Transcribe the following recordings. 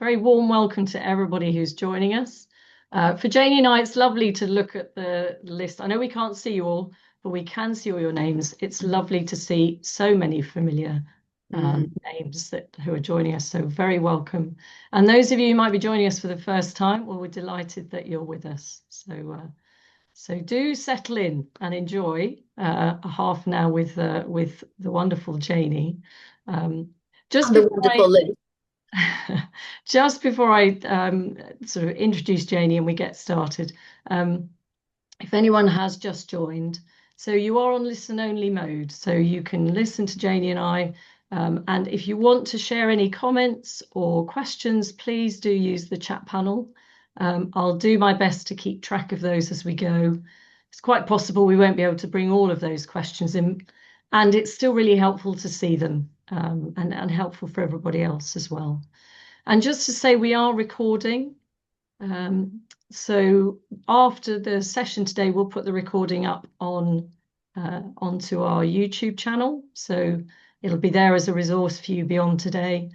very warm welcome to everybody who's joining us. For Janey and I, it's lovely to look at the list. I know we can't see you all, but we can see all your names. It's lovely to see so many familiar names who are joining us, so very welcome. And those of you who might be joining us for the first time, well, we're delighted that you're with us. So do settle in and enjoy a half an hour with the wonderful Janey. Just And the before wonderful Lou. just before I sort of introduce Janey and we get started, if anyone has just joined, so you are on listen only mode, so you can listen to Janey and I. And if you want to share any comments or questions, please do use the chat panel. I'll do my best to keep track of those as we go. It's quite possible we won't be able to bring all of those questions in, and it's still really helpful to see them and helpful for everybody else as well. And just to say, we are recording. So after the session today, we'll put the recording up onto our YouTube channel. So it'll be there as a resource for you beyond today.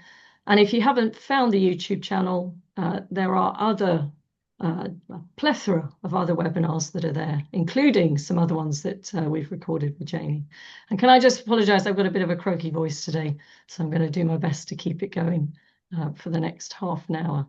And if you haven't found the YouTube channel, there are a plethora of other webinars that are there, including some other ones that we've recorded with Janey. And can I just apologise, I've got a bit of a croaky voice today, so I'm going to do my best to keep it going for the next half an hour.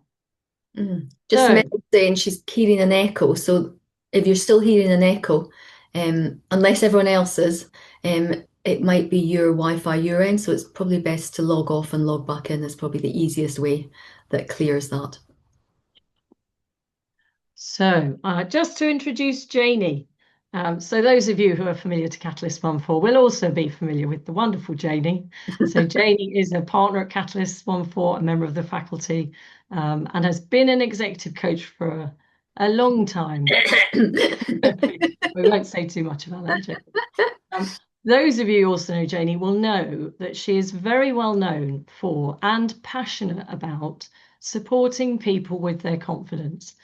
Just so, saying she's hearing an echo, so if you're still hearing an echo, unless everyone else is, it might be your Wi-Fi your end, so it's probably best to log off and log back in. Is probably the easiest way that clears that. So just to introduce Janey, so those of you who are familiar to Catalyst 1.4 will also be familiar with the wonderful Janey. So Janey is a partner at Catalyst 1.4, a member of the faculty, and has been an executive coach for a long time. We won't say too much about that. Those of you who also know Janey will know that she is very well known for and passionate about supporting people with their confidence,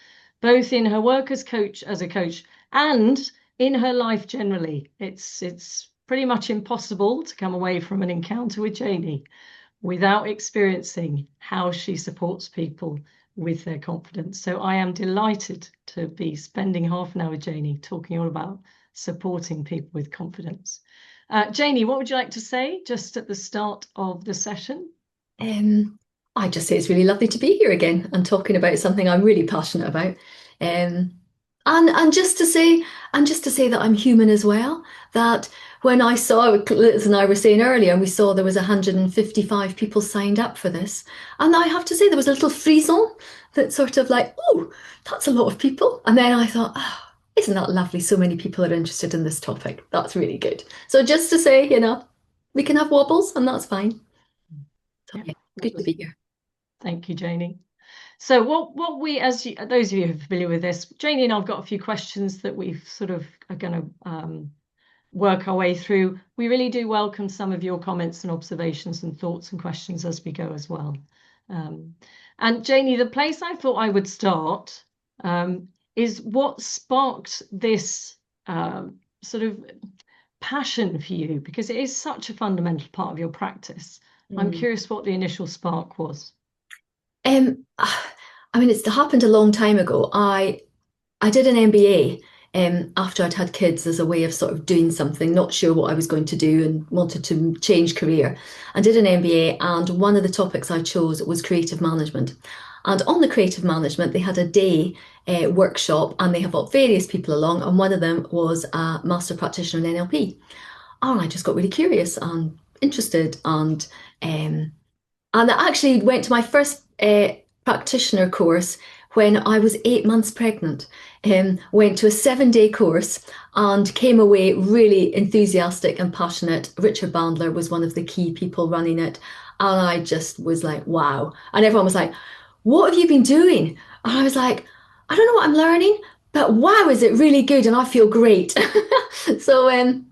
both in her work as a coach, and in her life generally. It's pretty much impossible to come away from an encounter with Janey without experiencing how she supports people with their confidence. So I am delighted to be spending half an hour with Janey talking all about supporting people with confidence. Janey, what would you like to say just at the start of the session? I just say it's really lovely to be here again and talking about something I'm really passionate about. And just to say that I'm human as well. That when I saw, Liz and I were saying earlier, and we saw there was 155 people signed up for this, and I have to say there was a little frisson that sort of like, oh, that's a lot of people. And then I thought, oh, isn't that lovely? So many people are interested in this topic. That's really good. So just to say, we can have wobbles, and that's fine. So, yeah, good to be here. Thank you, Janey. So what we, those of you who are familiar with this, Janey and I've got a few questions that we've sort of are going to work our way through. We really do welcome some of your comments and observations and thoughts and questions as we go as well. And Janey, the place I thought I would start is what sparked this sort of passion for you, because it is such a fundamental part of your practice. I'm curious what the initial spark was. I mean, it's happened a long time ago. I did an MBA after I'd had kids as a way of sort of doing something, not sure what I was going to do and wanted to change career. I did an MBA, and one of the topics I chose was creative management. And on the creative management, they had a day workshop, and they have got various people along, and one of them was a master practitioner in NLP. And I just got really curious and interested, and I actually went to my first practitioner course when I was 8 months pregnant. Went to a 7-day course and came away really enthusiastic and passionate. Richard Bandler was one of the key people running it. And I just was like, wow. And everyone was like, what have you been doing? And I was like, I don't know what I'm learning, but wow, is it really good? And I feel great. So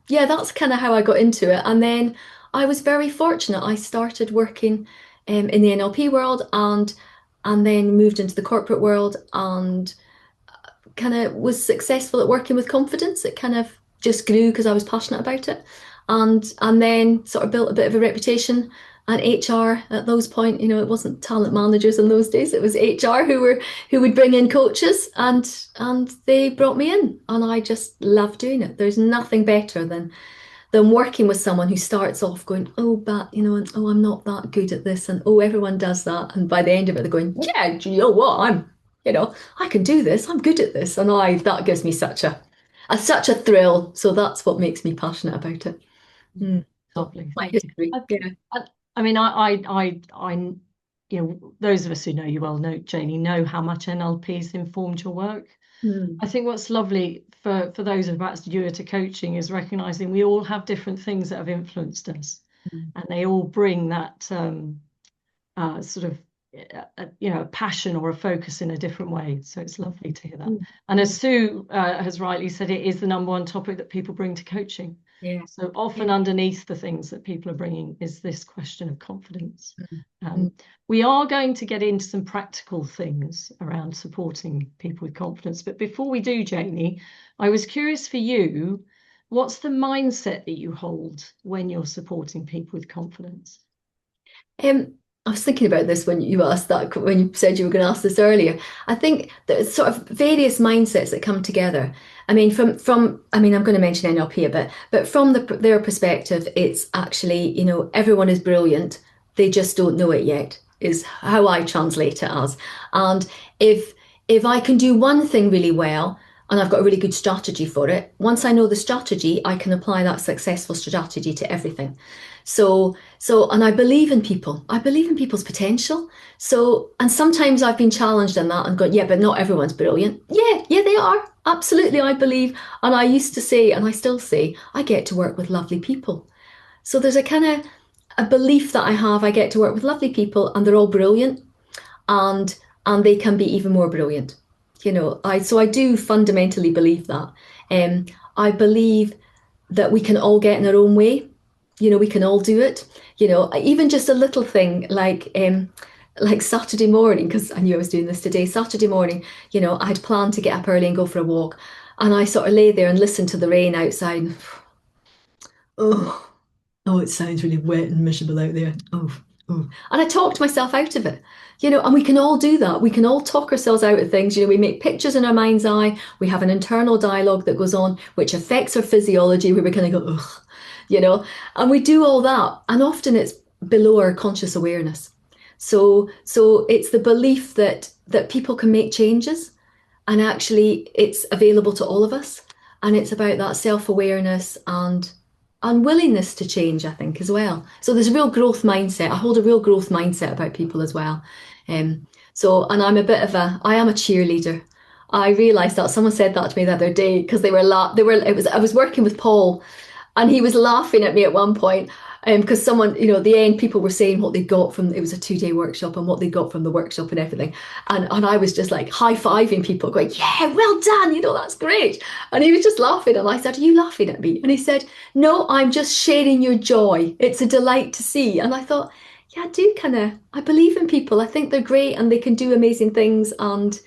yeah, that's kind of how I got into it. And then I was very fortunate. I started working in the NLP world, and then moved into the corporate world, and kind of was successful at working with confidence. It kind of just grew because I was passionate about it, and then sort of built a bit of a reputation and HR at those point, it wasn't talent managers in those days. It was HR who would bring in coaches, and they brought me in, and I just love doing it. There's nothing better than working with someone who starts off going, oh, but and oh, I'm not that good at this, and oh, everyone does that, and by the end of it, they're going, yeah, do you know what? I can do this. I'm good at this, and that gives me such a thrill. So that's what makes me passionate about it. Mm. So Lovely, my thank you. history, yeah. I, I mean, those of us who know you well know, Janey, know how much NLP's informed your work. Mm. I think what's lovely for those of us newer to coaching is recognizing we all have different things that have influenced us, Mm. and they all bring that sort of a passion or a focus in a different way. So it's lovely to hear that. Mm. And as Sue has rightly said, it is the number one topic that people bring to coaching. Yeah. So Yeah. often underneath the things that people are bringing is this question of confidence. Mm. Mm. We are going to get into some practical things around supporting people with confidence. But before we do, Janey, I was curious for you, what's the mindset that you hold when you're supporting people with confidence? Um, I was thinking about this when you asked that, when you said you were going to ask this earlier. I think there's sort of various mindsets that come together. I mean, I mean, I'm going to mention NLP a bit, but from their perspective, it's actually, everyone is brilliant. They just don't know it yet, is how I translate it as. And if if I can do one thing really well, and I've got a really good strategy for it, once I know the strategy, I can apply that successful strategy to everything. And I believe in people. I believe in people's potential. So, and sometimes I've been challenged in that and gone, yeah, but not everyone's brilliant. Yeah, yeah, they are. Absolutely, I believe. And I used to say, and I still say, I get to work with lovely people. So there's a kind of a belief that I have. I get to work with lovely people, and they're all brilliant, and they can be even more brilliant. I do fundamentally believe that. Um, I believe that we can all get in our own way. We can all do it. Even just a little thing like Saturday morning, because I knew I was doing this today. Saturday morning, I had planned to get up early and go for a walk, and I sort of lay there and listened to the rain outside. Oh, oh, it sounds really wet and miserable out there. Oh, oh. And I talked myself out of it. And we can all do that. We can all talk ourselves out of things. We make pictures in our mind's eye. We have an internal dialogue that goes on, which affects our physiology, where we kind of go, ugh, and we do all that. And often it's below our conscious awareness. So it's the belief that people can make changes, and actually it's available to all of us. And it's about that self-awareness and willingness to change, I think, as well. So there's a real growth mindset. I hold a real growth mindset about people as well. And I am a cheerleader. I realised that someone said that to me the other day, because I was working with Paul, and he was laughing at me at one point, because someone, at the end, people were saying what they got from, it was a 2-day workshop, and what they got from the workshop and everything. And I was just like high-fiving people, going, yeah, well done, that's great. And he was just laughing. And I said, are you laughing at me? And he said, no, I'm just sharing your joy. It's a delight to see. And I thought, yeah, I believe in people. I think they're great and they can do amazing things. And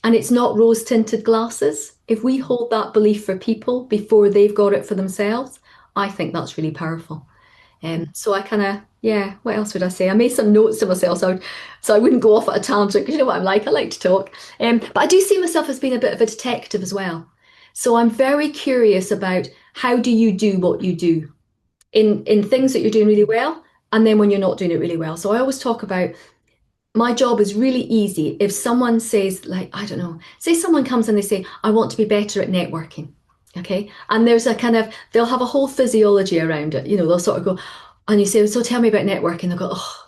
it's not rose-tinted glasses. If we hold that belief for people before they've got it for themselves, I think that's really powerful. So I yeah, what else would I say? I made some notes to myself so I wouldn't go off at a tangent, because you know what I'm like, I like to talk. But I do see myself as being a bit of a detective as well. So I'm very curious about, how do you do what you do in things that you're doing really well, and then when you're not doing it really well. So I always talk about, my job is really easy if someone says, like, I don't know, say someone comes and they say, I want to be better at networking. Okay. And there's they'll have a whole physiology around it. They'll sort of go, and you say, so tell me about networking. They'll go, oh,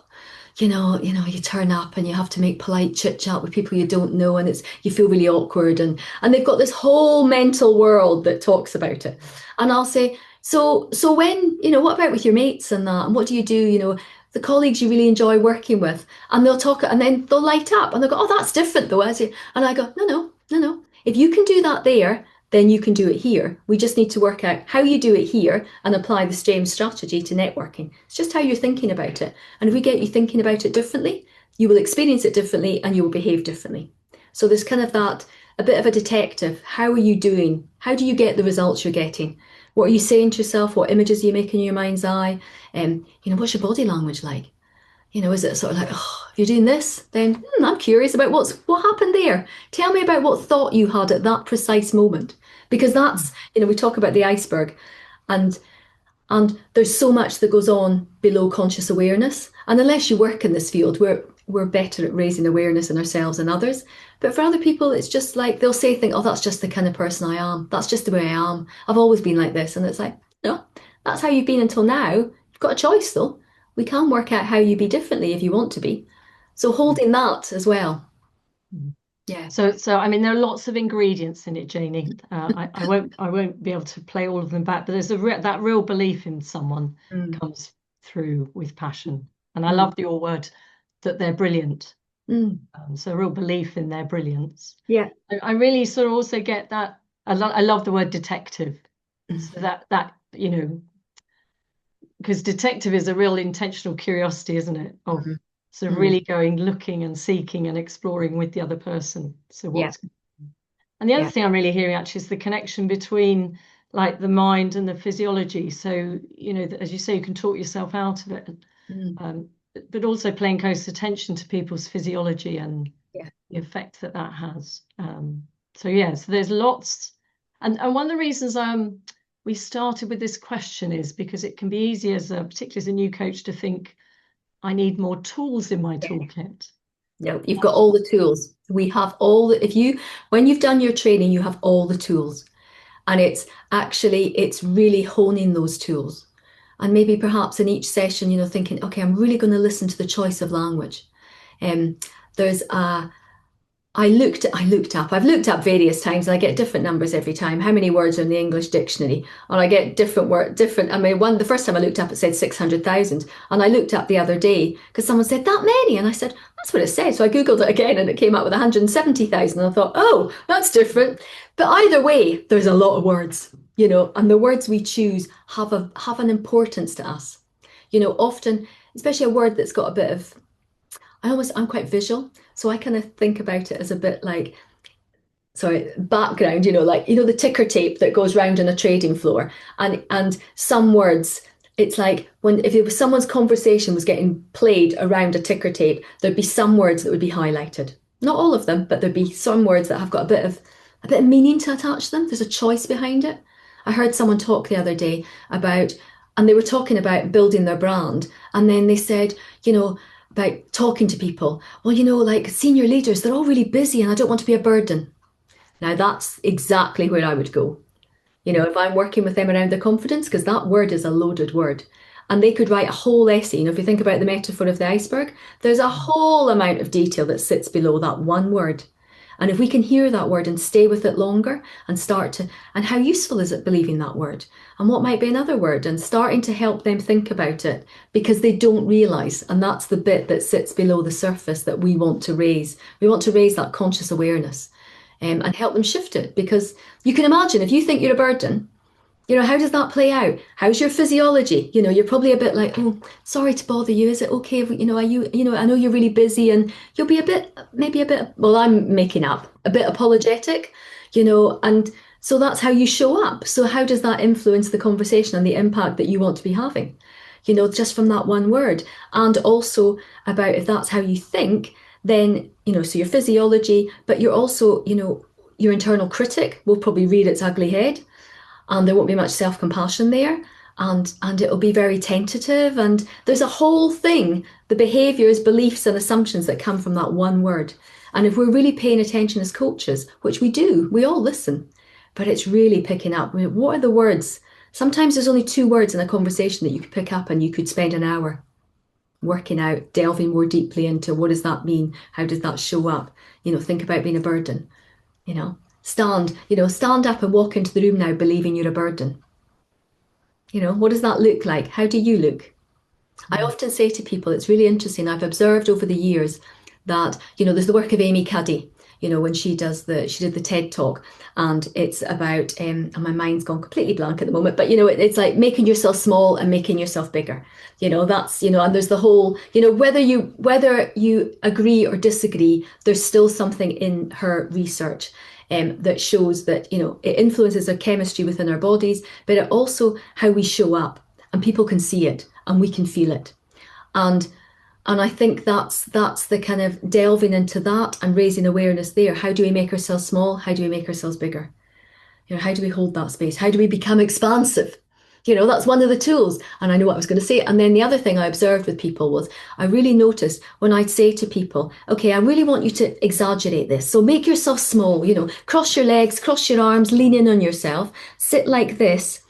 you turn up and you have to make polite chit chat with people you don't know, and you feel really awkward. And they've got this whole mental world that talks about it. And I'll say, so when, what about with your mates and that? And what do you do? The colleagues you really enjoy working with, and they'll talk, and then they'll light up and they'll go, oh, that's different though. And I go, no. If you can do that there, then you can do it here. We just need to work out how you do it here and apply the same strategy to networking. It's just how you're thinking about it. And if we get you thinking about it differently, you will experience it differently and you will behave differently. So there's kind of that, a bit of a detective. How are you doing? How do you get the results you're getting? What are you saying to yourself? What images are you making in your mind's eye? What's your body language like? Is it sort of like, oh, if you're doing this, then I'm curious about what happened there. Tell me about what thought you had at that precise moment. Because that's, we talk about the iceberg, and there's so much that goes on below conscious awareness. And unless you work in this field, we're better at raising awareness in ourselves and others. But for other people, it's just like they'll say things, oh, that's just the kind of person I am. That's just the way I am. I've always been like this. And it's like, no, that's how you've been until now. You've got a choice though. We can work out how you be differently if you want to be. So holding that as well. Mm. Yeah. So I mean, there are lots of ingredients in it, Janey. I won't be able to play all of them back, but there's that real belief in someone Mm, comes through with passion, and I mm, love your word that they're brilliant. mm. So a real belief in their brilliance. Yeah. I really sort of also get that. I love the word detective. Mm, So that because detective is a real intentional curiosity, isn't it? Of mm, sort of mm. really going, looking and seeking and exploring with the other person. So Yeah. what's and the other Yeah. thing I'm really hearing actually is the connection between like the mind and the physiology. So, as you say, you can talk yourself out of it, Mm, um, but also paying close attention to people's physiology and yeah. the effect that that has. So yeah, so there's lots, and one of the reasons we started with this question is because it can be easy particularly as a new coach, to think I need more tools in my toolkit. No, you've got all the tools. We have all the, if you, when you've done your training, you have all the tools. And it's really honing those tools. And maybe perhaps in each session, thinking, okay, I'm really going to listen to the choice of language. Um, there's a I've looked up various times and I get different numbers every time. How many words are in the English dictionary? And I get I mean, the first time I looked up, it said 600,000. And I looked up the other day because someone said that many. And I said, that's what it said. So I Googled it again and it came out with 170,000. And I thought, oh, that's different. But either way, there's a lot of words, and the words we choose have an importance to us. Often, especially a word that's got a bit of, I'm quite visual. So I kind of think about it as a bit like, sorry, background, the ticker tape that goes round on a trading floor. And some words, it's like when if it was someone's conversation was getting played around a ticker tape, there'd be some words that would be highlighted. Not all of them, but there'd be some words that have got a bit of meaning to attach to them. There's a choice behind it. I heard someone talk the other day about, and they were talking about building their brand, and then they said, about talking to people. Well, like senior leaders, they're all really busy and I don't want to be a burden. Now, that's exactly where I would go. If I'm working with them around their confidence, because that word is a loaded word. And they could write a whole essay. If you think about the metaphor of the iceberg, there's a whole amount of detail that sits below that one word. And if we can hear that word and stay with it longer and and how useful is it believing that word? And what might be another word? And starting to help them think about it because they don't realize. And that's the bit that sits below the surface that we want to raise. We want to raise that conscious awareness, and help them shift it. Because you can imagine if you think you're a burden, how does that play out? How's your physiology? You're probably a bit like, oh, sorry to bother you. Is it okay if are you, I know you're really busy and you'll be maybe a bit, well, I'm making up, a bit apologetic, and so that's how you show up. So how does that influence the conversation and the impact that you want to be having? Just from that one word. And also about if that's how you think, then, so your physiology, but you're also, your internal critic will probably rear its ugly head and there won't be much self-compassion there, and it'll be very tentative, and there's a whole thing, the behaviors, beliefs and assumptions that come from that one word. And if we're really paying attention as coaches, which we do, we all listen, but it's really picking up, what are the words? Sometimes there's only two words in a conversation that you could pick up and you could spend an hour working out, delving more deeply into what does that mean, how does that show up, think about being a burden. Stand up and walk into the room now believing you're a burden. What does that look like? How do you look? I often say to people, it's really interesting. I've observed over the years that, there's the work of Amy Cuddy, when she did the TED talk, and it's about, and my mind's gone completely blank at the moment, but it's like making yourself small and making yourself bigger. That's, and there's the whole, whether you agree or disagree, there's still something in her research. That shows that it influences our chemistry within our bodies, but it also how we show up, and people can see it and we can feel it. And And I think that's the kind of delving into that and raising awareness there. How do we make ourselves small? How do we make ourselves bigger? How do we hold that space? How do we become expansive? That's one of the tools. And I know what I was going to say. And then the other thing I observed with people was I really noticed when I'd say to people, okay, I really want you to exaggerate this. So make yourself small, cross your legs, cross your arms, lean in on yourself, sit like this,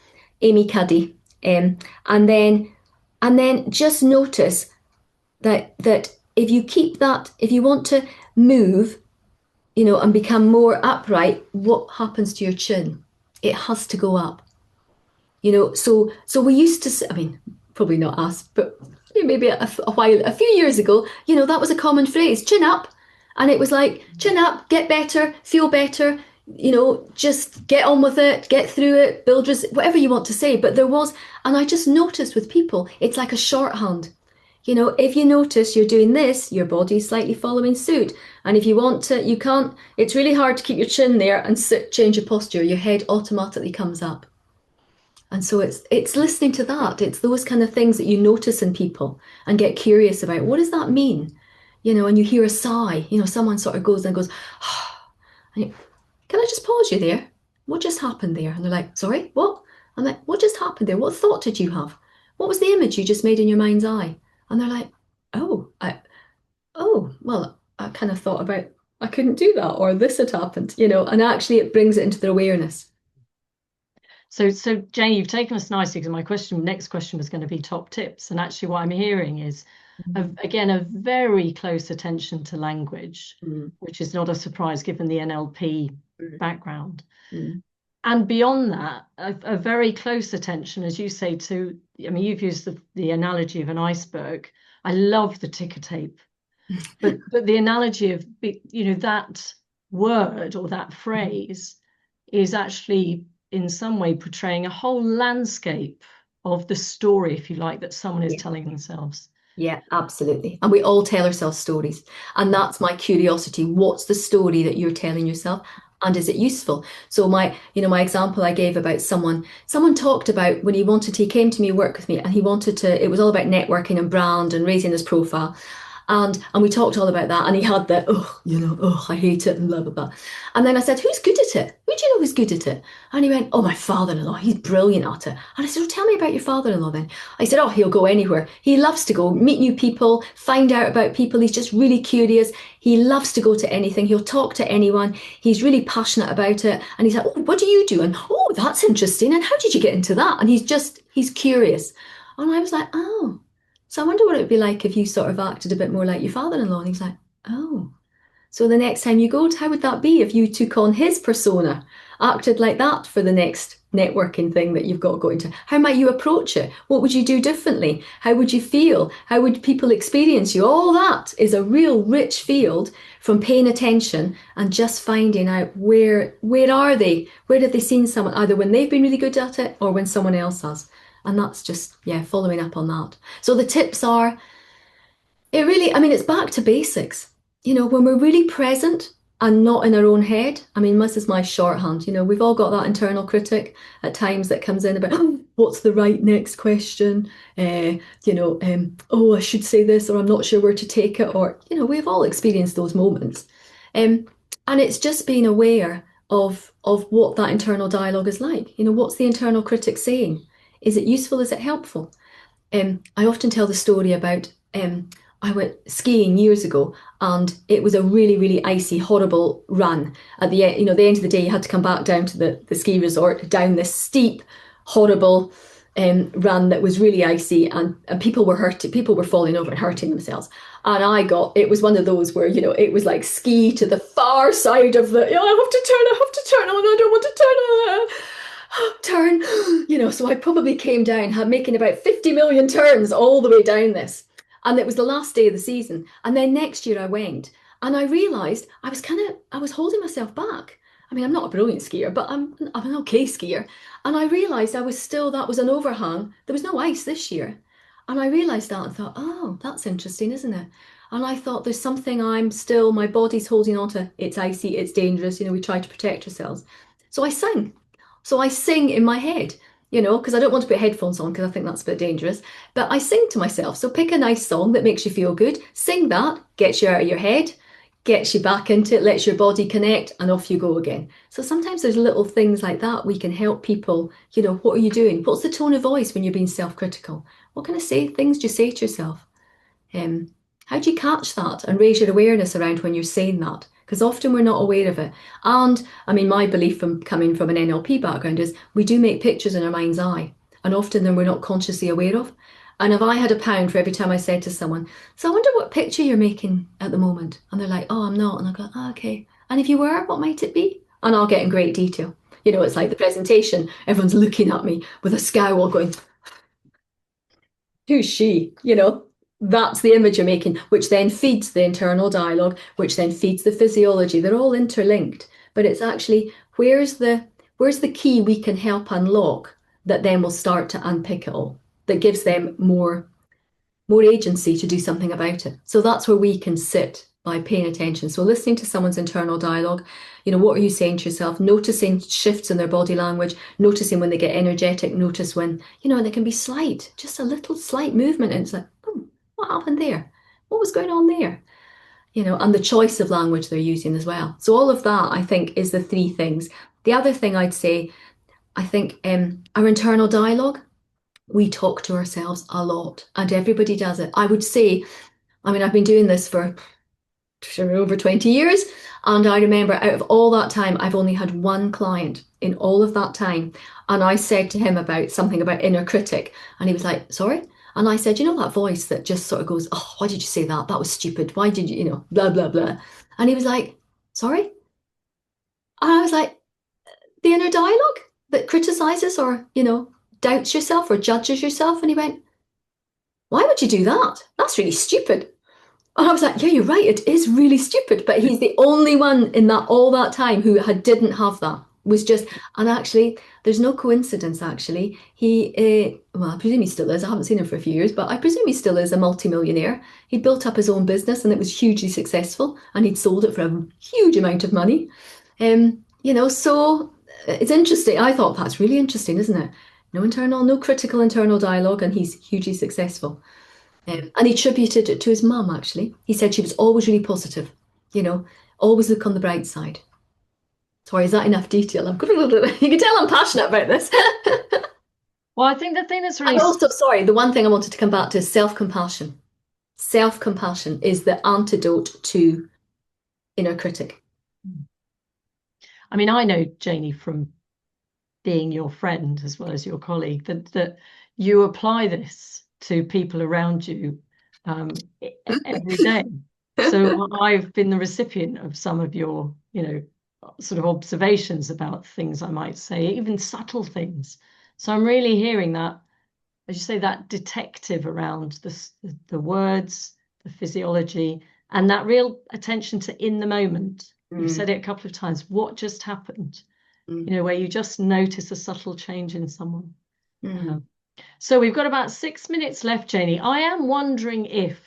Amy Cuddy. And then just notice that if you keep that, if you want to move, and become more upright, what happens to your chin? It has to go up. So we used to, I mean, probably not us, but maybe a few years ago, that was a common phrase, chin up. And it was like, chin up, get better, feel better, just get on with it, get through it, whatever you want to say. But there was, and I just noticed with people, it's like a shorthand. If you notice you're doing this, your body's slightly following suit. And if you want to, you can't, it's really hard to keep your chin there and change your posture. Your head automatically comes up. And so it's listening to that. It's those kind of things that you notice in people and get curious about. What does that mean? And you hear a sigh, someone sort of goes and goes, and can I just pause you there? What just happened there? And they're like, sorry, what? I'm like, what just happened there? What thought did you have? What was the image you just made in your mind's eye? And they're like, well, I kind of thought about I couldn't do that or this had happened, and actually it brings it into their awareness. So Jane, you've taken us nicely because my next question was going to be top tips. And actually what I'm hearing is, again, a very close attention to language, which is not a surprise given the NLP background. And beyond that, a very close attention, as you say, to, I mean, you've used the analogy of an iceberg. I love the ticker tape, but the analogy of, that word or that phrase is actually in some way portraying a whole landscape of the story, if you like, that someone is telling themselves. Yeah, absolutely. And we all tell ourselves stories. And that's my curiosity. What's the story that you're telling yourself? And is it useful? So my example I gave about someone talked about when he came to me, work with me, and it was all about networking and brand and raising his profile. And we talked all about that. And he had that, I hate it and blah, blah, blah. And then I said, who's good at it? Who do you know who's good at it? And he went, oh, my father-in-law, he's brilliant at it. And I said, well, tell me about your father-in-law then. I said, oh, he'll go anywhere. He loves to go meet new people, find out about people. He's just really curious. He loves to go to anything. He'll talk to anyone. He's really passionate about it. And he's like, oh, what do you do? And, oh, that's interesting. And how did you get into that? And he's curious. And I was like, oh. So I wonder what it would be like if you sort of acted a bit more like your father-in-law. And he's like, oh. So the next time you go, how would that be if you took on his persona, acted like that for the next networking thing that you've got going to? How might you approach it? What would you do differently? How would you feel? How would people experience you? All that is a real rich field from paying attention and just finding out where are they? Where have they seen someone, either when they've been really good at it or when someone else has? And that's just, following up on that. So the tips are, it's back to basics. When we're really present and not in our own head. I mean, this is my shorthand. We've all got that internal critic at times that comes in about, oh, what's the right next question? Oh, I should say this, or I'm not sure where to take it. Or, we've all experienced those moments. And it's just being aware of what that internal dialogue is like. What's the internal critic saying? Is it useful? Is it helpful? I often tell the story about I went skiing years ago, and it was a really, really icy, horrible run. At the end, the end of the day, you had to come back down to the ski resort, down this steep, horrible run that was really icy, and people were hurting. People were falling over and hurting themselves. And it was one of those where, it was like ski to the far side of I have to turn, oh no, I don't want to turn. Turn, so I probably came down making about 50 million turns all the way down this. And it was the last day of the season. And then next year I went and I realized I was holding myself back. I mean, I'm not a brilliant skier, but I'm an okay skier. And I realized that was an overhang. There was no ice this year. And I realized that and thought, oh, that's interesting, isn't it? And I thought there's something my body's holding on to. It's icy, it's dangerous. We try to protect ourselves. So I sing. So I sing in my head, because I don't want to put headphones on because I think that's a bit dangerous. But I sing to myself. So pick a nice song that makes you feel good, sing that, gets you out of your head, gets you back into it, lets your body connect, and off you go again. So sometimes there's little things like that we can help people. What are you doing? What's the tone of voice when you're being self-critical? What kind of things do you say to yourself? Um, how do you catch that and raise your awareness around when you're saying that? Because often we're not aware of it. And I mean, my belief from coming from an NLP background is we do make pictures in our mind's eye, and often then we're not consciously aware of. And if I had a pound for every time I said to someone, so I wonder what picture you're making at the moment. And they're like, oh, I'm not. And I go, oh, okay. And if you were, what might it be? And I'll get in great detail. It's like the presentation, everyone's looking at me with a scowl going, who's she? That's the image you're making, which then feeds the internal dialogue, which then feeds the physiology. They're all interlinked, but it's actually where's the key we can help unlock that then will start to unpick it all, that gives them more agency to do something about it. So that's where we can sit by paying attention. So listening to someone's internal dialogue, what are you saying to yourself? Noticing shifts in their body language, noticing when they get energetic, notice when, and they can be slight, just a little slight movement. And it's like, oh, what happened there? What was going on there? And the choice of language they're using as well. So all of that, I think, is the three things. The other thing I'd say, I think our internal dialogue, we talk to ourselves a lot and everybody does it. I would say, I mean, I've been doing this for over 20 years. And I remember out of all that time, I've only had one client in all of that time. And I said to him about something about inner critic. And he was like, sorry? And I said, that voice that just sort of goes, oh, why did you say that? That was stupid. Why did you, blah, blah, blah. And he was like, sorry? And I was like, the inner dialogue that criticizes or, doubts yourself or judges yourself. And he went, why would you do that? That's really stupid. And I was like, yeah, you're right. It is really stupid. But he's the only one in that all that time who didn't have that. Was just, and actually, there's no coincidence. Actually, well, I presume he still is. I haven't seen him for a few years, but I presume he still is a multimillionaire. He built up his own business, and it was hugely successful, and he'd sold it for a huge amount of money. So it's interesting. I thought that's really interesting, isn't it? No critical internal dialogue, and he's hugely successful. And he attributed it to his mum, actually. He said she was always really positive, always look on the bright side. Sorry, is that enough detail? You can tell I'm passionate about this. Well, I think the thing that's really... And also, sorry, the one thing I wanted to come back to is self-compassion. Self-compassion is the antidote to inner critic. I mean, I know, Janey, from being your friend as well as your colleague, that you apply this to people around you every day. So I've been the recipient of some of your, sort of observations about things I might say, even subtle things. So I'm really hearing that, as you say, that detective around the words, the physiology, and that real attention to in the moment. You've said it a couple of times. What just happened? Where you just notice a subtle change in someone. So we've got about 6 minutes left, Janey. I am wondering if,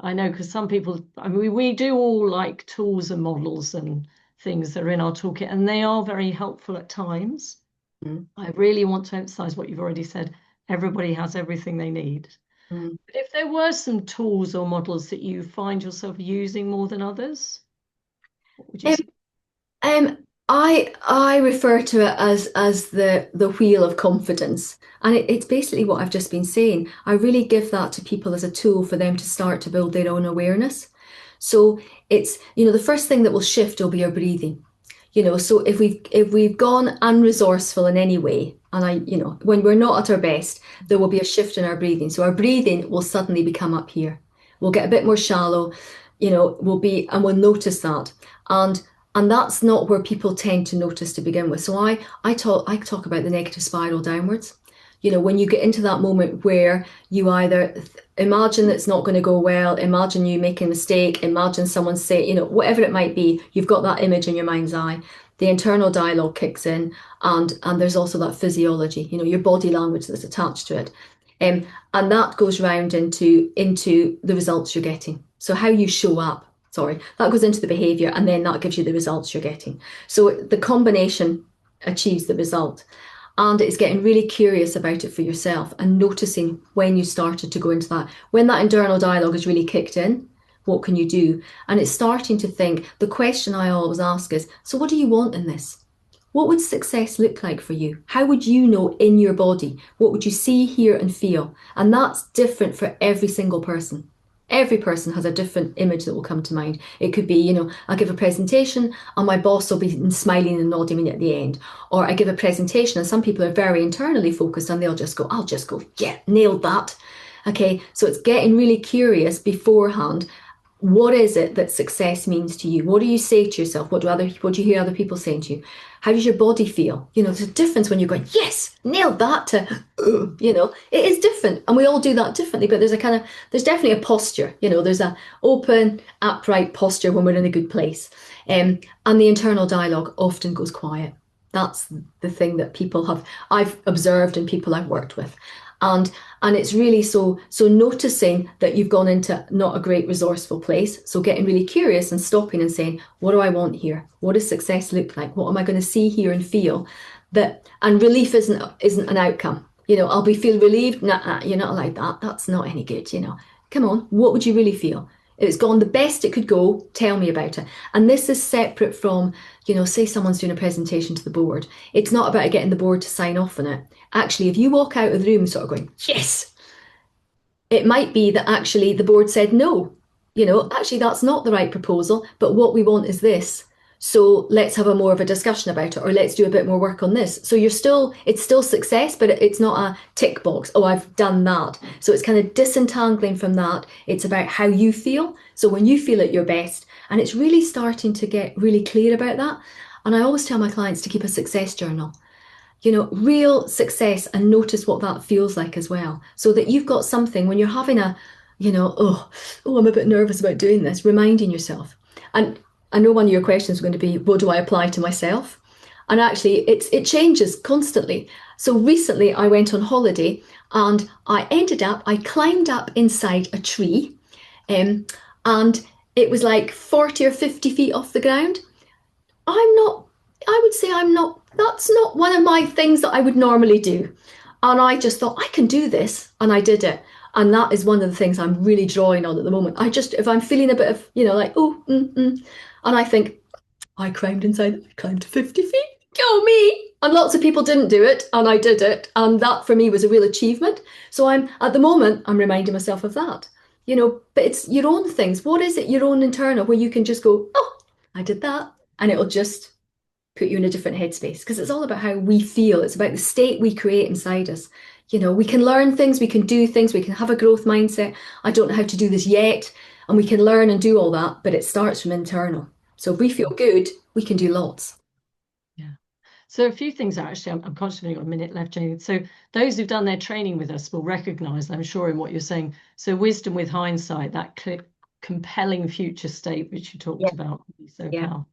I know, because some people, I mean, we do all like tools and models and things that are in our toolkit, and they are very helpful at times. I really want to emphasize what you've already said. Everybody has everything they need. But if there were some tools or models that you find yourself using more than others, what would you say? I refer to it as the wheel of confidence, and it's basically what I've just been saying. I really give that to people as a tool for them to start to build their own awareness. So it's the first thing that will shift will be our breathing. So if we've gone unresourceful in any way, and when we're not at our best, there will be a shift in our breathing. So our breathing will suddenly become up here. We'll get a bit more shallow, we'll notice that. And that's not where people tend to notice to begin with. So I talk about the negative spiral downwards. When you get into that moment where you either imagine that it's not going to go well, imagine you make a mistake, imagine someone say, whatever it might be, you've got that image in your mind's eye. The internal dialogue kicks in, and there's also that physiology, your body language that's attached to it. And that goes round into the results you're getting. So how you show up. Sorry, that goes into the behavior, and then that gives you the results you're getting. So the combination achieves the result. And it's getting really curious about it for yourself and noticing when you started to go into that. When that internal dialogue is really kicked in, what can you do? And it's starting to think, the question I always ask is, so what do you want in this? What would success look like for you? How would you know in your body? What would you see, hear, and feel? And that's different for every single person. Every person has a different image that will come to mind. It could be, I'll give a presentation and my boss will be smiling and nodding at the end. Or I give a presentation and some people are very internally focused and they'll just go, I'll just go, yeah, nailed that. Okay, so it's getting really curious beforehand. What is it that success means to you? What do you say to yourself? What do you hear other people saying to you? How does your body feel? There's a difference when you're going, yes, nailed that to, it is different. And we all do that differently, but there's definitely a posture, there's a open, upright posture when we're in a good place. And the internal dialogue often goes quiet. That's the thing that I've observed in people I've worked with. And it's really so noticing that you've gone into not a great resourceful place. So getting really curious and stopping and saying, what do I want here? What does success look like? What am I going to see, hear, and feel? And relief isn't an outcome. I'll feel relieved. Nah, you're not like that. That's not any good. Come on, what would you really feel? It's gone the best it could go. Tell me about it. And this is separate from, say someone's doing a presentation to the board. It's not about getting the board to sign off on it. Actually, if you walk out of the room sort of going, yes, it might be that actually the board said no. Actually, that's not the right proposal, but what we want is this. So let's have a more of a discussion about it, or let's do a bit more work on this. So it's still success, but it's not a tick box. Oh, I've done that. So it's kind of disentangling from that. It's about how you feel. So when you feel at your best, and it's really starting to get really clear about that. And I always tell my clients to keep a success journal. Real success, and notice what that feels like as well. So that you've got something when you're having I'm a bit nervous about doing this, reminding yourself. And I know one of your questions is going to be, what do I apply to myself? And actually, it changes constantly. So recently I went on holiday and I climbed up inside a tree, and it was like 40 or 50 feet off the ground. I would say that's not one of my things that I would normally do. And I just thought, I can do this. And I did it. And that is one of the things I'm really drawing on at the moment. If I'm feeling a bit of, like, and I think, I climbed to 50 feet. Go me. And lots of people didn't do it. And I did it. And that for me was a real achievement. So at the moment, I'm reminding myself of that. But it's your own things. What is it, your own internal, where you can just go, oh, I did that. And it'll just put you in a different headspace, because it's all about how we feel. It's about the state we create inside us. We can learn things, we can do things, we can have a growth mindset. I don't know how to do this yet. And we can learn and do all that, but it starts from internal. So if we feel good, we can do lots. Yeah. So a few things actually, I'm conscious we've got a minute left, Janey. So those who've done their training with us will recognise, I'm sure, in what you're saying. So wisdom with hindsight, that compelling future state, which you talked about, so powerful.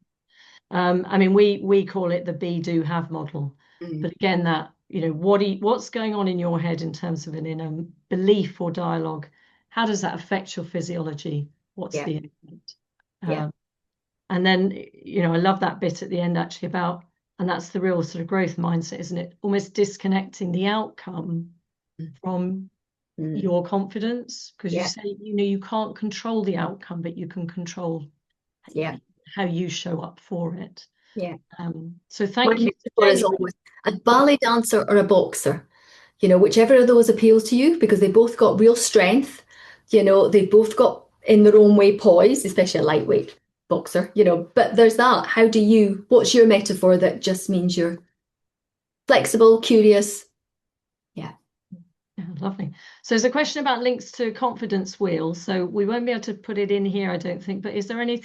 We call it the be, do, have model. But again, that, what's going on in your head in terms of an inner belief or dialogue? How does that affect your physiology? What's the impact? And then, I love that bit at the end actually about, and that's the real sort of growth mindset, isn't it? Almost disconnecting the outcome from your confidence, because you say, you can't control the outcome, but you can control how you show up for it. So thank you. My is always a ballet dancer or a boxer, whichever of those appeals to you, because they both got real strength. They've both got in their own way poise, especially a lightweight boxer, but there's that. What's your metaphor that just means you're flexible, curious? Yeah, lovely. So there's a question about links to confidence wheel. So we won't be able to put it in here, I don't think, but is there any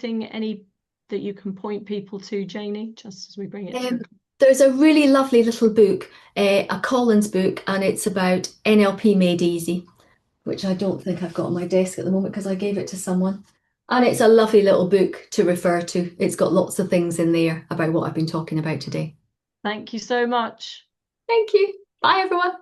that you can point people to, Janey, just as we bring it to there's a really lovely little book, a Collins book, and it's about NLP made easy, which I don't think I've got on my desk at the moment because I gave it to someone. And it's a lovely little book to refer to. It's got lots of things in there about what I've been talking about today. Thank you so much. Thank you. Bye, everyone.